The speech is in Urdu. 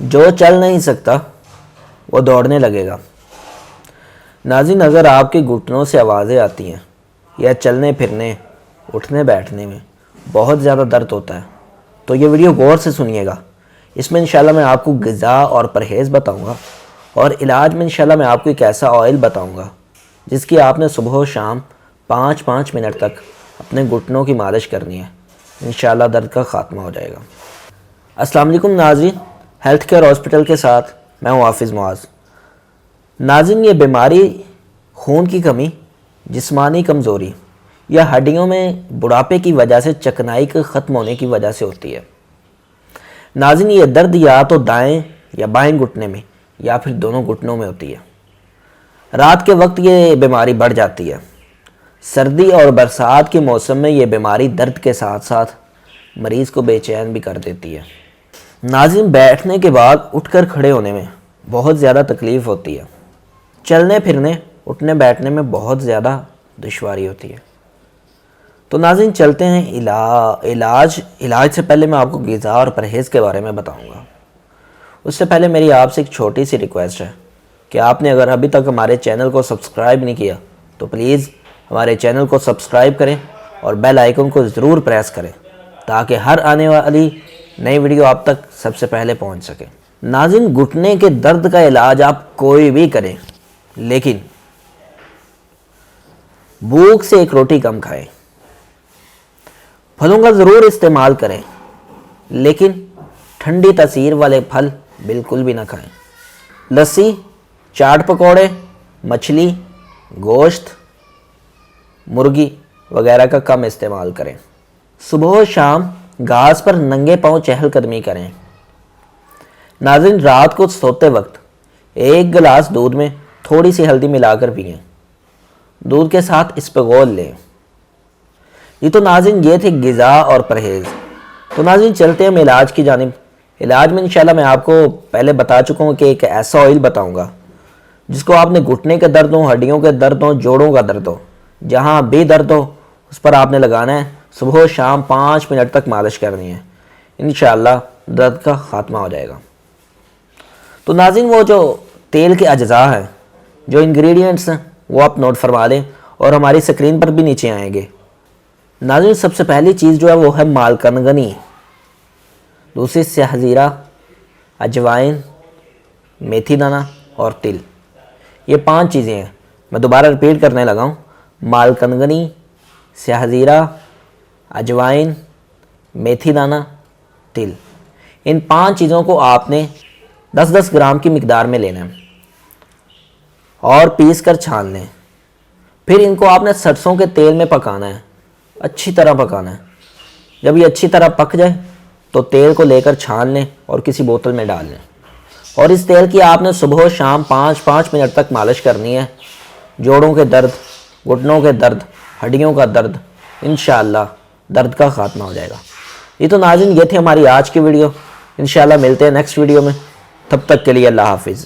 جو چل نہیں سکتا وہ دوڑنے لگے گا۔ ناظرین، اگر آپ کے گھٹنوں سے آوازیں آتی ہیں یا چلنے پھرنے اٹھنے بیٹھنے میں بہت زیادہ درد ہوتا ہے تو یہ ویڈیو غور سے سنیے گا۔ اس میں انشاءاللہ میں آپ کو غذا اور پرہیز بتاؤں گا، اور علاج میں انشاءاللہ میں آپ کو ایک ایسا آئل بتاؤں گا جس کی آپ نے صبح و شام 5 منٹ تک اپنے گھٹنوں کی مالش کرنی ہے۔ انشاءاللہ درد کا خاتمہ ہو جائے گا۔ السلام علیکم ناظرین، ہیلتھ کیئر ہاسپٹل کے ساتھ میں ہوں حافظ معاذ۔ ناظرین، یہ بیماری خون کی کمی، جسمانی کمزوری یا ہڈیوں میں بڑھاپے کی وجہ سے چکنائی کے ختم ہونے کی وجہ سے ہوتی ہے۔ ناظرین، یہ درد یا تو دائیں یا بائیں گھٹنے میں یا پھر دونوں گھٹنوں میں ہوتی ہے۔ رات کے وقت یہ بیماری بڑھ جاتی ہے۔ سردی اور برسات کے موسم میں یہ بیماری درد کے ساتھ ساتھ مریض کو بے چین بھی کر دیتی ہے۔ ناظرین، بیٹھنے کے بعد اٹھ کر کھڑے ہونے میں بہت زیادہ تکلیف ہوتی ہے۔ چلنے پھرنے اٹھنے بیٹھنے میں بہت زیادہ دشواری ہوتی ہے۔ تو ناظرین چلتے ہیں علاج سے پہلے میں آپ کو غذا اور پرہیز کے بارے میں بتاؤں گا۔ اس سے پہلے میری آپ سے ایک چھوٹی سی ریکویسٹ ہے کہ آپ نے اگر ابھی تک ہمارے چینل کو سبسکرائب نہیں کیا تو پلیز ہمارے چینل کو سبسکرائب کریں اور بیل آئیکن کو ضرور پریس کریں تاکہ ہر آنے والی نئی ویڈیو آپ تک سب سے پہلے پہنچ سکے۔ ناظرین، گھٹنے کے درد کا علاج آپ کوئی بھی کریں، لیکن بھوک سے ایک روٹی کم کھائیں۔ پھلوں کا ضرور استعمال کریں، لیکن ٹھنڈی تاثیر والے پھل بالکل بھی نہ کھائیں۔ لسی، چاٹ پکوڑے، مچھلی، گوشت، مرغی وغیرہ کا کم استعمال کریں۔ صبح و شام گھاس پر ننگے پاؤں چہل قدمی کریں۔ ناظرین، رات کو سوتے وقت 1 گلاس دودھ میں تھوڑی سی ہلدی ملا کر پئیں۔ دودھ کے ساتھ اسپغول لیں۔ یہ تو ناظرین یہ تھے غذا اور پرہیز۔ تو ناظرین چلتے ہیں علاج کی جانب۔ علاج میں انشاءاللہ میں آپ کو پہلے بتا چکا ہوں کہ ایک ایسا آئل بتاؤں گا جس کو آپ نے گھٹنے کے درد ہوں، ہڈیوں کے درد ہوں، جوڑوں کا درد ہو، جہاں بھی درد ہو اس پر آپ نے لگانا ہے۔ صبح و شام 5 منٹ تک مالش کرنی ہے۔ انشاءاللہ درد کا خاتمہ ہو جائے گا۔ تو ناظرین، وہ جو تیل کے اجزاء ہیں، جو انگریڈینٹس ہیں، وہ آپ نوٹ فرما لیں اور ہماری سکرین پر بھی نیچے آئیں گے۔ ناظرین، سب سے پہلی چیز جو ہے وہ ہے مالکنگنی، دوسری سیاہ زیرہ، اجوائن، میتھی دانہ اور تل۔ یہ 5 چیزیں ہیں، میں دوبارہ ریپیٹ کرنے لگا ہوں۔ مالکنگنی، سیاہ زیرہ، اجوائن، میتھی دانہ، تل۔ ان 5 چیزوں کو آپ نے 10 گرام کی مقدار میں لینا ہے اور پیس کر چھان لیں۔ پھر ان کو آپ نے سرسوں کے تیل میں پکانا ہے، اچھی طرح پکانا ہے۔ جب یہ اچھی طرح پک جائے تو تیل کو لے کر چھان لیں اور کسی بوتل میں ڈال لیں، اور اس تیل کی آپ نے صبح و شام 5 منٹ تک مالش کرنی ہے۔ جوڑوں کے درد، گھٹنوں کے درد، ہڈیوں کا درد، انشاءاللہ درد کا خاتمہ ہو جائے گا۔ یہ تو ناظرین یہ تھی ہماری آج کی ویڈیو۔ انشاءاللہ ملتے ہیں نیکسٹ ویڈیو میں، تب تک کے لیے اللہ حافظ۔